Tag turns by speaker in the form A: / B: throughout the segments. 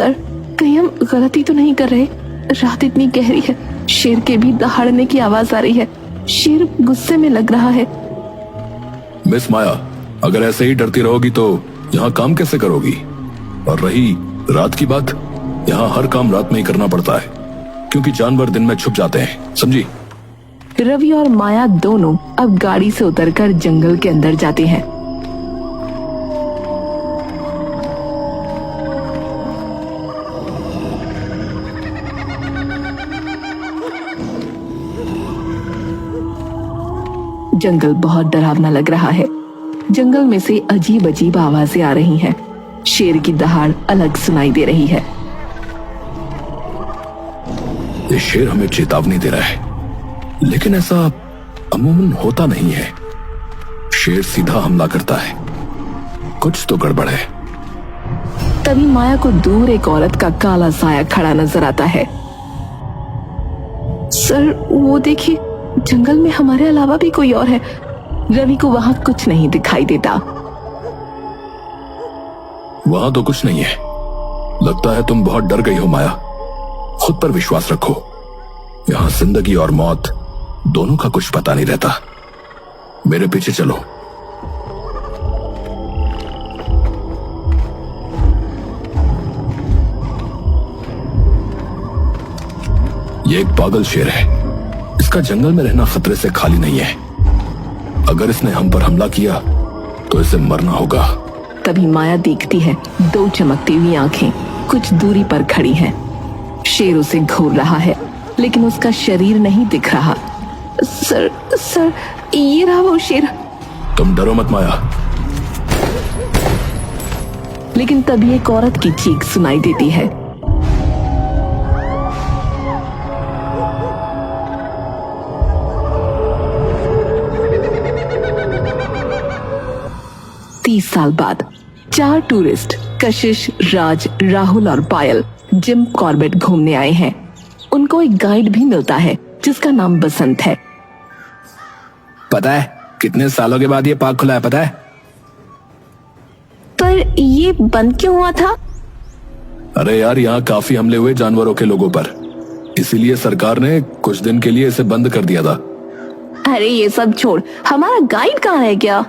A: Sir, कहीं हम गलती तो नहीं कर रहे? रात इतनी गहरी है, शेर के भी दहाड़ने की आवाज आ रही है। शेर गुस्से में लग रहा है।
B: मिस माया, अगर ऐसे ही डरती रहोगी तो यहाँ काम कैसे करोगी? और रही रात की बात, यहाँ हर काम रात में ही करना पड़ता है, क्योंकि जानवर दिन में छुप जाते हैं, समझी?
A: रवि और माया दोनों अब गाड़ी से उतरकर जंगल के अंदर जाते हैं। जंगल बहुत डरावना लग रहा है। जंगल में से अजीब अजीब आवाजें आ रही हैं। शेर की दहाड़ अलग सुनाई दे रही है।
B: ये शेर हमें चेतावनी दे रहा है, लेकिन ऐसा अमूमन होता नहीं है। शेर सीधा हमला करता है, कुछ तो गड़बड़ है।
A: तभी माया को दूर एक औरत का काला साया खड़ा नजर आता है। सर, वो देखिए, जंगल में हमारे अलावा भी कोई और है। रवि को वहां कुछ नहीं दिखाई देता।
B: वहां तो कुछ नहीं है। लगता है तुम बहुत डर गई हो माया। खुद पर विश्वास रखो। यहाँ जिंदगी और मौत दोनों का कुछ पता नहीं रहता। मेरे पीछे चलो। ये एक पागल शेर है। इसका जंगल में रहना खतरे से खाली नहीं है। अगर इसने हम पर हमला किया तो इसे मरना होगा।
A: तभी माया देखती है, दो चमकती हुई आंखें कुछ दूरी पर खड़ी हैं। शेर उसे घूर रहा है, लेकिन उसका शरीर नहीं दिख रहा। सर, ये रहा वो शेर।
B: तुम डरो मत माया।
A: लेकिन तभी एक औरत की चीख सुनाई देती है। तीस साल बाद 4 टूरिस्ट कशिश, राज, राहुल और पायल जिम कॉर्बेट घूमने आए हैं। उनको एक गाइड भी मिलता है जिसका नाम बसंत है।
B: पता है कितने सालों के बाद ये पार्क खुला है, पता है?
A: पर ये बंद क्यों हुआ था?
B: अरे यार, यहाँ काफी हमले हुए जानवरों के लोगों पर, इसीलिए सरकार ने कुछ दिन के लिए इसे बंद कर दिया था।
A: अरे ये सब छोड़, हमारा गाइड कहाँ है? क्या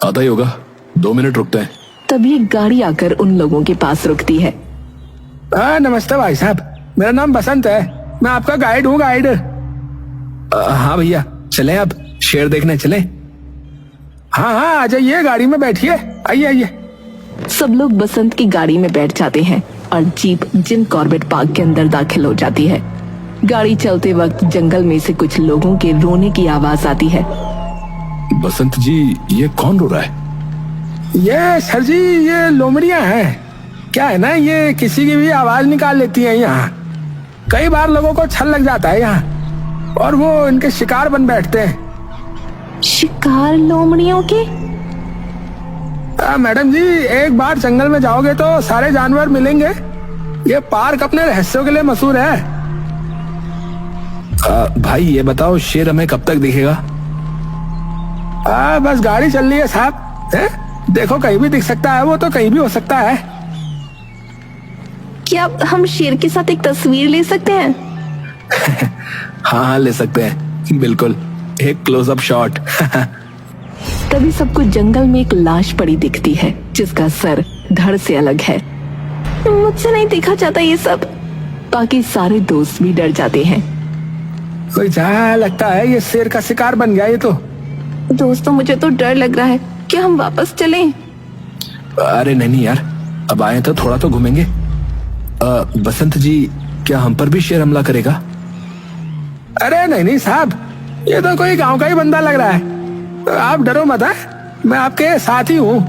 B: आता ही होगा, 2 मिनट रुकते हैं।
A: तभी एक गाड़ी आकर उन लोगों के पास रुकती है।
C: नमस्ते भाई साहब, मेरा नाम बसंत है। मैं आपका गाइड हूँ। गाइड? हाँ भैया, चलें अब शेर देखने चलें? हाँ आ जाइए, गाड़ी में बैठिए। आइए।
A: सब लोग बसंत की गाड़ी में बैठ जाते हैं और जीप जिम कॉर्बेट पार्क के अंदर दाखिल हो जाती है। गाड़ी चलते वक्त जंगल में से कुछ लोगों के रोने की आवाज आती है।
B: बसंत जी, ये कौन रो रहा है?
C: ये सर जी, ये लोमड़ियां हैं। क्या है ना, ये किसी की भी आवाज निकाल लेती हैं। यहाँ कई बार लोगों को छल लग जाता है यहाँ, और वो इनके शिकार बन बैठते हैं।
A: शिकार लोमड़ियों के?
C: मैडम जी, एक बार जंगल में जाओगे तो सारे जानवर मिलेंगे। ये पार्क अपने रहस्यों के लिए मशहूर है।
B: भाई ये बताओ, शेर हमें कब तक दिखेगा?
C: बस गाड़ी चल रही है साहब। देखो, कहीं भी दिख सकता है, वो तो कहीं भी हो सकता है।
A: क्या हम शेर के साथ एक तस्वीर ले सकते हैं?
B: हाँ ले सकते हैं, बिल्कुल, एक क्लोजअप शॉट।
A: तभी सबको जंगल में एक लाश पड़ी दिखती है जिसका सर धड़ से अलग है। मुझसे नहीं देखा जाता ये सब। बाकी सारे दोस्त भी डर जाते हैं।
C: कोई जहाँ लगता है ये शेर का शिकार बन गया। ये तो
A: दोस्तों, मुझे तो डर लग रहा है। क्या हम वापस चलें?
B: अरे नहीं यार, अब आए तो थोड़ा तो घूमेंगे। बसंत जी, क्या हम पर भी शेर हमला करेगा?
C: अरे नहीं साहब, ये तो कोई गांव का ही बंदा लग रहा है। आप डरो मत, मैं आपके साथ ही हूँ।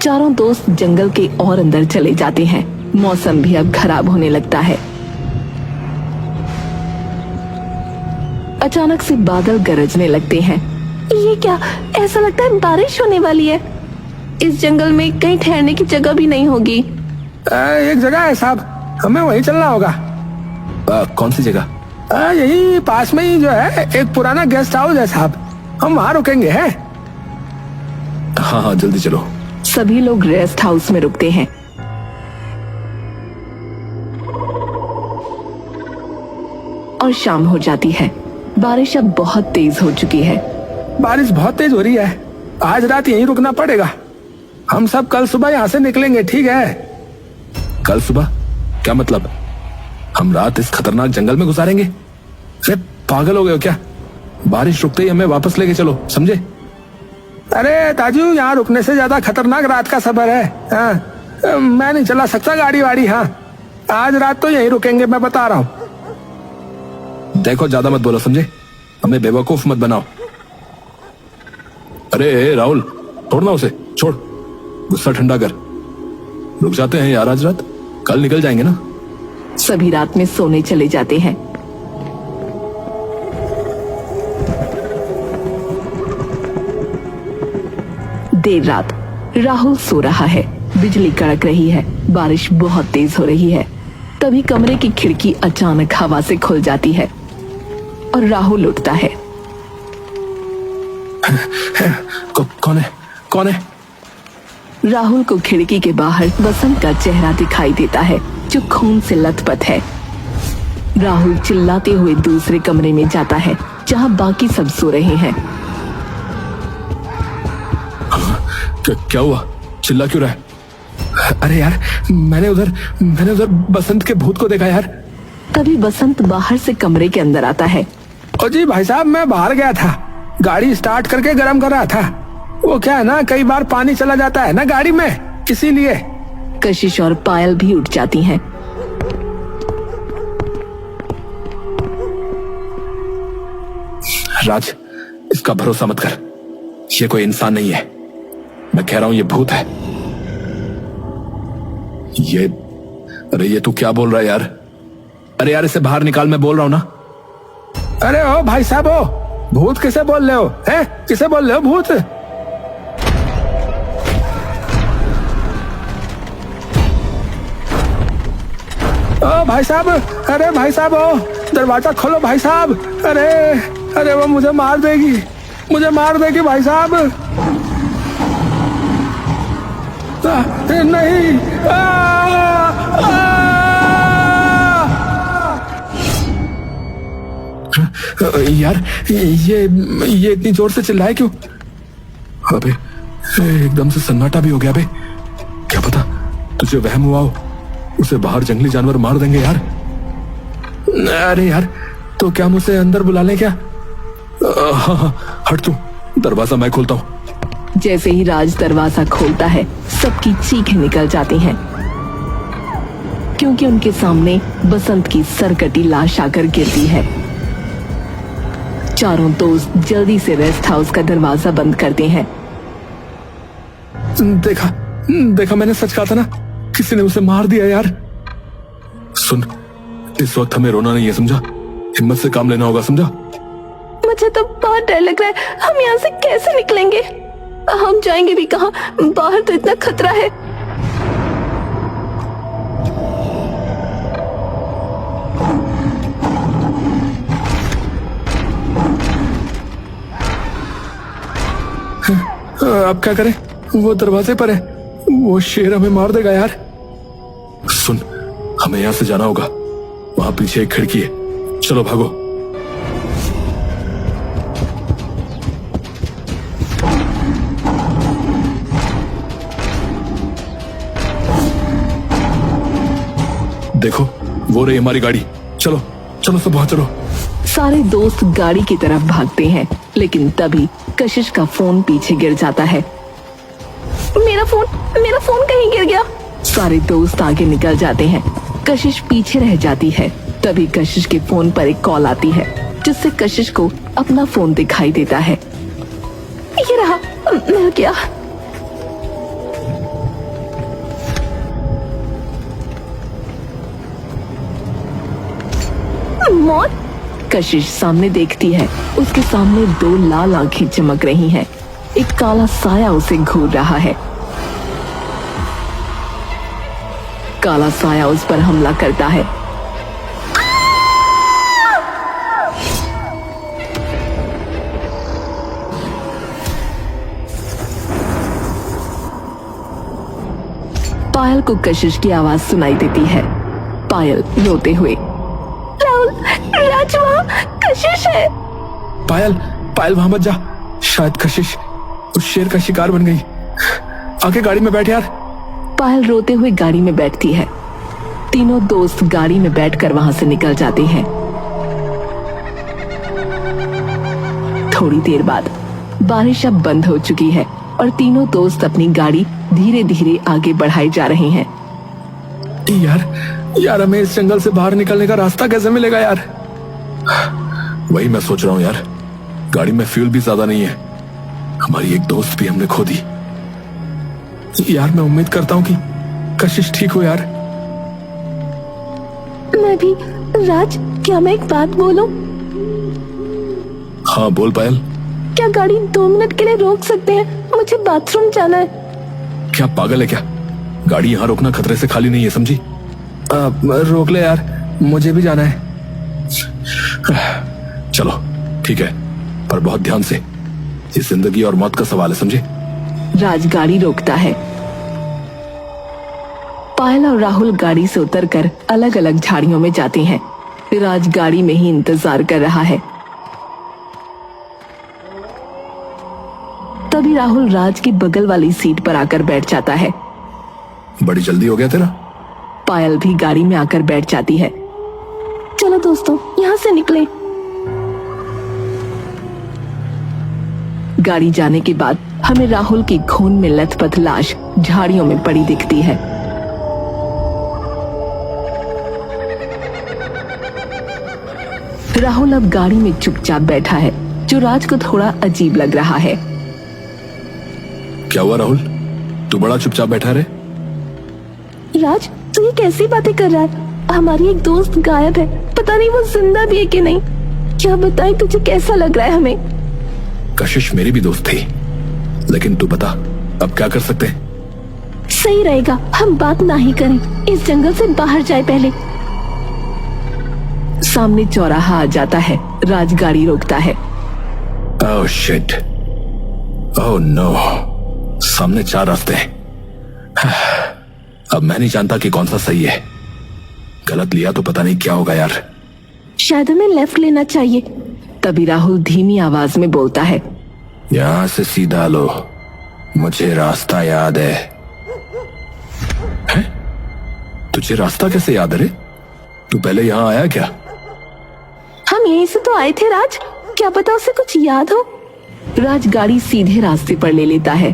A: चारों दोस्त जंगल के और अंदर चले जाते हैं। मौसम भी अब खराब होने लगता है। अचानक से बादल गरजने लगते हैं। ये क्या? ऐसा लगता है बारिश होने वाली है। इस जंगल में कहीं ठहरने की जगह भी नहीं होगी।
C: एक जगह है साहब, हमें वहीं चलना होगा।
B: कौन सी जगह?
C: यही पास में ही जो है एक पुराना गेस्ट हाउस है साहब, हम वहाँ रुकेंगे हैं।
B: हाँ जल्दी चलो,
A: सभी लोग रेस्ट हाउस में रुकते हैं। और शाम हो जाती है। बारिश अब बहुत तेज हो चुकी है।
C: बारिश बहुत तेज हो रही है, आज रात यहीं रुकना पड़ेगा। हम सब कल सुबह यहाँ से निकलेंगे, ठीक है?
B: कल सुबह? क्या मतलब? हम रात इस खतरनाक जंगल में गुजारेंगे? अरे पागल हो गए हो क्या? बारिश रुकते ही हमें वापस लेके चलो, समझे?
C: अरे ताजू, यहाँ रुकने से ज्यादा खतरनाक रात का सफर है। हाँ, मैं नहीं चला सकता गाड़ी वाड़ी। हाँ, आज रात तो यहीं रुकेंगे, मैं बता रहा हूँ।
B: देखो ज्यादा मत बोलो, समझे? हमें बेवकूफ मत बनाओ। अरे राहुल, छोड़ना उसे, छोड़, गुस्सा ठंडा कर। रुक जाते हैं यार आज रात, कल निकल जाएंगे ना।
A: सभी रात में सोने चले जाते हैं। देर रात राहुल सो रहा है। बिजली कड़क रही है, बारिश बहुत तेज हो रही है। तभी कमरे की खिड़की अचानक हवा से खुल जाती है और राहुल उठता है।
B: कौन है? कौन है?
A: राहुल को खिड़की के बाहर बसंत का चेहरा दिखाई देता है, जो खून से लथपथ है। राहुल चिल्लाते हुए दूसरे कमरे में जाता है, जहां बाकी सब सो रहे हैं।
B: क्या हुआ? चिल्ला क्यों रहा है?
C: अरे यार, मैंने उधर बसंत के भूत को देखा यार।
A: तभी बसंत बाहर से कमरे के अंदर आता है।
C: ओ जी भाई साहब, मैं बाहर गया था, गाड़ी स्टार्ट करके गर्म कर रहा था। वो क्या है ना, कई बार पानी चला जाता है ना गाड़ी में, इसीलिए।
A: कशिश और पायल भी उठ जाती हैं।
B: राज, इसका भरोसा मत कर, ये कोई इंसान नहीं है। मैं कह रहा हूं ये भूत है। अरे ये तू क्या बोल रहा है यार? अरे यार, इसे बाहर निकाल, मैं बोल रहा हूं ना।
C: अरे ओ भाई साहब, ओ भूत किसे बोल रहे हो? हैं, किसे बोल रहे हो भूत? ओ भाई साहब, अरे भाई साहब, ओ दरवाजा खोलो भाई साहब। अरे वो मुझे मार देगी भाई साहब। नहीं,
B: यार ये इतनी जोर से चिल्लाए क्यों? अबे एकदम से सन्नाटा भी हो गया। बे क्या पता तुझे वहम हुआ हो, उसे बाहर जंगली जानवर मार देंगे यार। अरे यार, तो क्या हम उसे अंदर बुला लें क्या? हाँ, हट तू, दरवाजा मैं खोलता हूँ।
A: जैसे ही राज दरवाजा खोलता है, सबकी चीखें निकल जाती हैं, क्योंकि उनके सामने बसंत की सरकटी लाश आकर गिरती है। चारों दोस्त जल्दी से रेस्ट हाउस का दरवाजा बंद करते हैं।
B: देखा मैंने सच कहा था ना, किसी ने उसे मार दिया यार। सुन, इस वक्त हमें रोना नहीं है, समझा? हिम्मत से काम लेना होगा, समझा?
A: मुझे तो बहुत डर लग रहा है। हम यहाँ से कैसे निकलेंगे? हम जाएंगे भी कहाँ? बाहर तो इतना खतरा है।
C: अब क्या करें? वो दरवाजे पर है, वो शेर हमें मार देगा यार।
B: सुन, हमें यहाँ से जाना होगा, वहां पीछे एक खिड़की है, चलो भागो। देखो वो रही हमारी गाड़ी, चलो चलो सब वहां चलो।
A: सारे दोस्त गाड़ी की तरफ भागते हैं, लेकिन तभी कशिश का फोन पीछे गिर जाता है। मेरा फोन कहीं गिर गया। सारे दोस्त आगे निकल जाते हैं, कशिश पीछे रह जाती है। तभी कशिश के फोन पर एक कॉल आती है, जिससे कशिश को अपना फोन दिखाई देता है। ये रहा, मिल गया। मौत? कशिश सामने देखती है, उसके सामने दो लाल आंखें चमक रही हैं। एक काला साया उसे घूर रहा है। काला साया उस पर हमला करता है। पायल को कशिश की आवाज सुनाई देती है। पायल रोते हुए, राहुल, राज, वहाँ कशिश है।
C: पायल, पायल वहां मत जा, शायद कशिश उस शेर का शिकार बन गई। आके गाड़ी में बैठ यार।
A: पायल रोते हुए गाड़ी में बैठती है। तीनों दोस्त गाड़ी में बैठकर वहां से निकल जाते हैं। थोड़ी देर बाद बारिश अब बंद हो चुकी है और तीनों दोस्त अपनी गाड़ी धीरे धीरे आगे बढ़ाए जा रहे हैं।
C: यार हमें इस जंगल से बाहर निकलने का रास्ता कैसे मिलेगा यार?
B: वही मैं सोच रहा हूँ यार, गाड़ी में फ्यूल भी ज्यादा नहीं है। हमारी एक दोस्त भी हमने खो दी।
C: यार मैं उम्मीद करता हूँ कि कशिश ठीक हो यार।
A: मैं भी। राज, क्या मैं एक बात बोलूं?
B: हाँ बोल पायल।
A: क्या गाड़ी 2 मिनट के लिए रोक सकते हैं? मुझे बाथरूम जाना है।
B: क्या पागल है क्या? गाड़ी यहाँ रोकना खतरे से खाली नहीं है, समझी?
C: रोक ले यार, मुझे भी जाना है।
B: चलो ठीक है, पर बहुत ध्यान से। ये जिंदगी और मौत का सवाल है, समझे?
A: राज गाड़ी रोकता है। पायल और राहुल गाड़ी से उतरकर अलग अलग झाड़ियों में जाते हैं। राज गाड़ी में ही इंतजार कर रहा है। तभी राहुल राज की बगल वाली सीट पर आकर बैठ जाता है।
B: बड़ी जल्दी हो गया तेरा।
A: पायल भी गाड़ी में आकर बैठ जाती है। चलो दोस्तों, यहाँ से निकले। गाड़ी जाने के बाद हमें राहुल की खून में लथपथ लाश झाड़ियों में पड़ी दिखती है। राहुल अब गाड़ी में चुपचाप बैठा है, जो राज को थोड़ा अजीब लग रहा है।
B: क्या हुआ राहुल, तू बड़ा चुपचाप बैठा रहे?
A: राज, तू ये कैसी बातें कर रहा है? हमारी एक दोस्त गायब है, पता नहीं वो जिंदा भी है कि नहीं। क्या बताएं, तुझे कैसा लग रहा है हमें?
B: कशिश मेरी भी दोस्त थी, लेकिन तू बता अब क्या कर सकते हैं?
A: सही रहेगा हम बात ना ही करें, इस जंगल से बाहर जाए पहले। सामने चौराहा आ जाता है। राज गाड़ी रोकता है।
B: ओह शिट, ओह नो, सामने 4 रास्ते हैं। अब मैं नहीं जानता कि कौन सा सही है। गलत लिया तो पता नहीं क्या होगा यार।
A: शायद हमें लेफ्ट लेना चाहिए। तभी राहुल धीमी आवाज में बोलता है,
B: यहां से सीधा लो, मुझे रास्ता याद है। हैं? तुझे रास्ता कैसे याद है रे? तू पहले यहाँ आया क्या?
A: हम यहीं से तो आए थे राज, क्या पता उसे कुछ याद हो। राज गाड़ी सीधे रास्ते पर ले लेता है।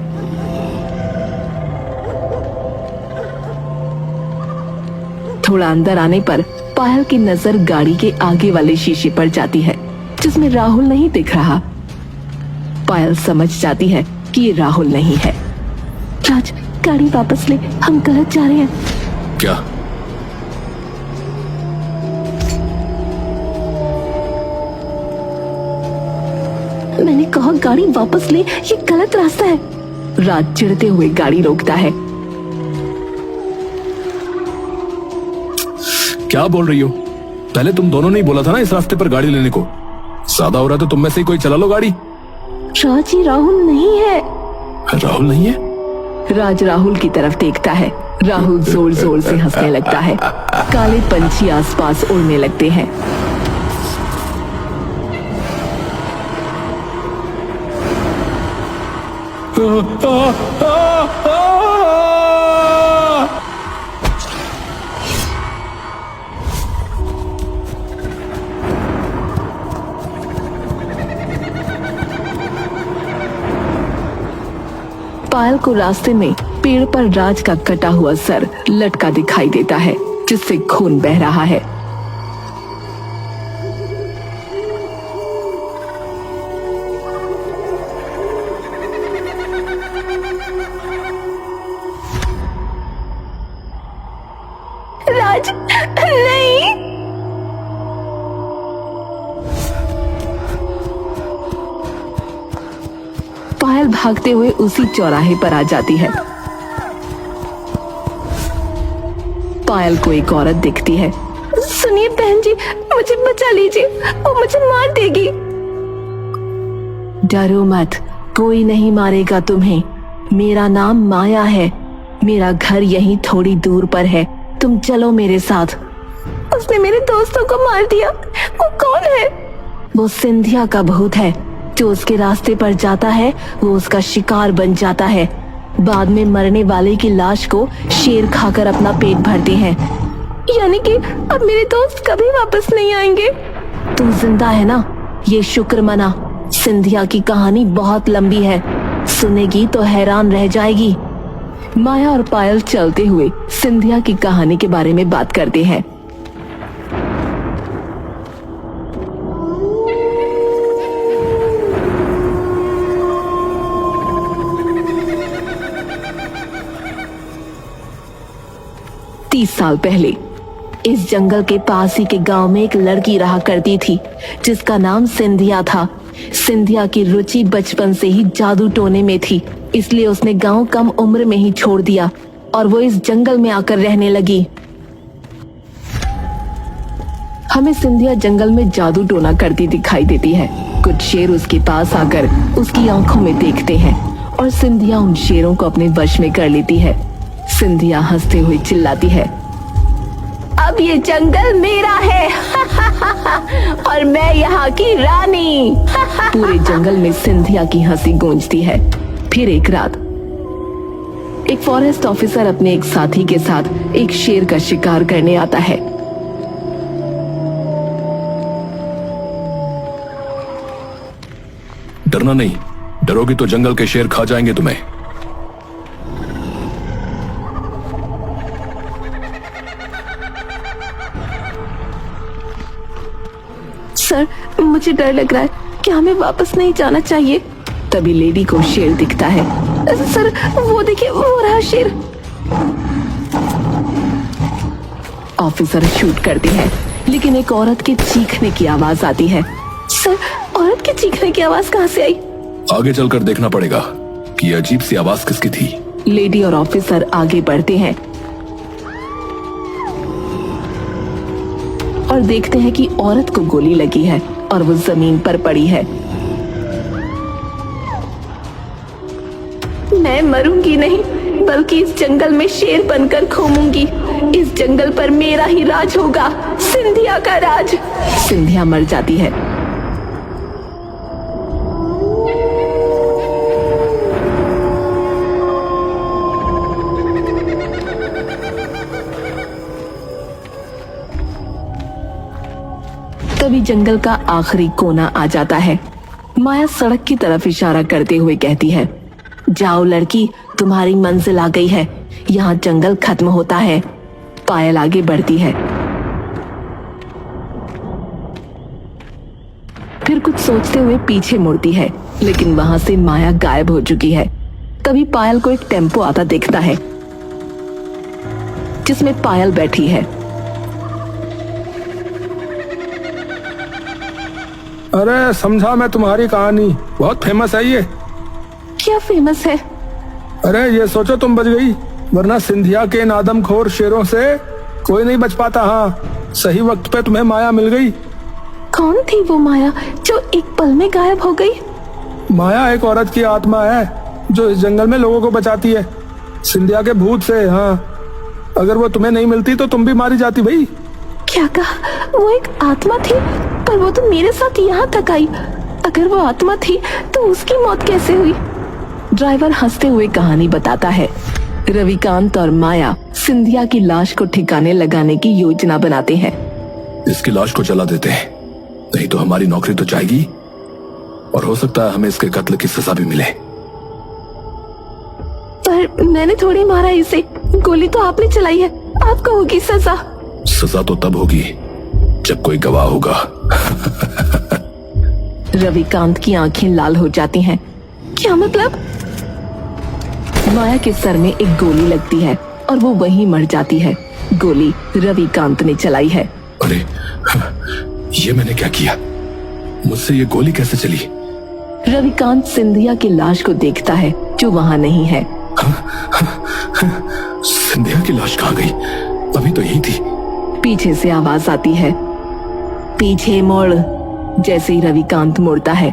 A: थोड़ा अंदर आने पर पायल की नजर गाड़ी के आगे वाले शीशे पर जाती है, जिसमें राहुल नहीं दिख रहा। पायल समझ जाती है कि ये राहुल नहीं है। राज, गाड़ी वापस ले, हम गलत जा रहे हैं।
B: क्या?
A: मैंने कहा गाड़ी वापस ले, ये गलत रास्ता है। राज चिढ़ते हुए गाड़ी रोकता है।
B: क्या बोल रही हो? पहले तुम दोनों ने ही बोला था ना इस रास्ते पर गाड़ी लेने को। ज्यादा हो रहा तो तुम में से ही कोई चला लो गाड़ी।
A: राज, ये राहुल नहीं है।
B: राहुल नहीं है?
A: राज राहुल की तरफ देखता है। राहुल जोर जोर से हंसने लगता है। काले पंछी आसपास उड़ने लगते हैं। पायल को रास्ते में पेड़ पर राज का कटा हुआ सर लटका दिखाई देता है, जिससे खून बह रहा है। राज, नहीं। पायल भागते हुए उसी चौराहे पर आ जाती है। पायल को एक औरत दिखती है। सुनिए बहन जी, मुझे बचा लीजिए, वो मुझे मार देगी। डरो मत, कोई नहीं मारेगा तुम्हें। मेरा नाम माया है। मेरा घर यहीं थोड़ी दूर पर है, तुम चलो मेरे साथ। उसने मेरे दोस्तों को मार दिया। वो कौन है? वो सिंधिया का भूत है। जो उसके रास्ते पर जाता है वो उसका शिकार बन जाता है। बाद में मरने वाले की लाश को शेर खाकर अपना पेट भरते हैं। यानी कि अब मेरे दोस्त कभी वापस नहीं आएंगे। तू जिंदा है ना, ये शुक्र मना। सिंधिया की कहानी बहुत लंबी है, सुनेगी तो हैरान रह जाएगी। माया और पायल चलते हुए सिंधिया की कहानी के बारे में बात करते हैं। तीस साल पहले इस जंगल के पास ही के गांव में एक लड़की रहा करती थी जिसका नाम सिंधिया था। सिंधिया की रुचि बचपन से ही जादू टोने में थी, इसलिए उसने गांव कम उम्र में ही छोड़ दिया और वो इस जंगल में आकर रहने लगी। हमें सिंधिया जंगल में जादू टोना करती दिखाई देती है। कुछ शेर उसके पास आकर उसकी आंखों में देखते हैं और सिंधिया उन शेरों को अपने वश में कर लेती है। सिंधिया हंसते हुए चिल्लाती है, अब ये जंगल मेरा है और मैं यहाँ की रानी। पूरे जंगल में सिंधिया की हंसी गूंजती है। फिर एक रात एक फॉरेस्ट ऑफिसर अपने एक साथी के साथ एक शेर का शिकार करने आता है।
B: डरना नहीं, डरोगी तो जंगल के शेर खा जाएंगे तुम्हें।
A: सर, मुझे डर लग रहा है, क्या हमें वापस नहीं जाना चाहिए? तभी लेडी को शेर दिखता है। सर, वो देखिए, वो रहा शेर। ऑफिसर शूट करते हैं, लेकिन एक औरत के चीखने की आवाज आती है। सर, औरत के चीखने की आवाज कहाँ से आई?
B: आगे चलकर देखना पड़ेगा कि ये अजीब सी आवाज किसकी थी।
A: लेडी और ऑफिसर आगे बढ़ते हैं और देखते हैं कि औरत को गोली लगी है और वो जमीन पर पड़ी है। मैं मरूंगी नहीं, बल्कि इस जंगल में शेर बनकर घूमूंगी। इस जंगल पर मेरा ही राज होगा, सिंधिया का राज। सिंधिया मर जाती है। तभी जंगल का आखिरी कोना आ जाता है। माया सड़क की तरफ इशारा करते हुए कहती है, जाओ लड़की, तुम्हारी मंजिल आ गई है। यहाँ जंगल खत्म होता है। पायल आगे बढ़ती है। फिर कुछ सोचते हुए पीछे मुड़ती है, लेकिन वहां से माया गायब हो चुकी है। तभी पायल को एक टेम्पो आता दिखता है जिसमें पायल बैठी है।
C: अरे समझा मैं तुम्हारी कहानी, बहुत फेमस है ये।
A: क्या फेमस है?
C: अरे ये सोचो तुम बच गई, वरना सिंधिया के इन आदमखोर शेरों से कोई नहीं बच पाता। हाँ, सही वक्त पे तुम्हें माया मिल गई।
A: कौन थी वो माया जो एक पल में गायब हो गई?
C: माया एक औरत की आत्मा है जो इस जंगल में लोगों को बचाती है सिंधिया के भूत से। हाँ, अगर वो तुम्हें नहीं मिलती तो तुम भी मारी जाती भाई।
A: क्या कहा? वो एक आत्मा थी, पर वो तो मेरे साथ यहाँ तक आई। अगर वो आत्मा थी तो उसकी मौत कैसे हुई? ड्राइवर हंसते हुए कहानी बताता है। रविकांत और माया सिंधिया की लाश को ठिकाने लगाने की योजना बनाते हैं।
B: इसकी लाश को जला देते हैं, नहीं तो हमारी नौकरी तो जाएगी और हो सकता है हमें इसके कत्ल की सजा भी मिले।
A: पर मैंने थोड़ी मारा इसे, गोली तो आपने चलाई है, आपको होगी सजा।
B: सजा तो तब होगी जब कोई गवाह होगा।
A: रविकांत की आंखें लाल हो जाती हैं। क्या मतलब? माया के सर में एक गोली लगती है और वो वहीं मर जाती है। गोली रविकांत ने चलाई है।
B: अरे, ये मैंने क्या किया? मुझसे ये गोली कैसे चली?
A: रविकांत सिंधिया की लाश को देखता है जो वहाँ नहीं है।
B: सिंधिया की लाश कहाँ गई? अभी तो यही थी।
A: पीछे से आवाज आती है, पीछे मुड़। जैसे ही रविकांत मुड़ता है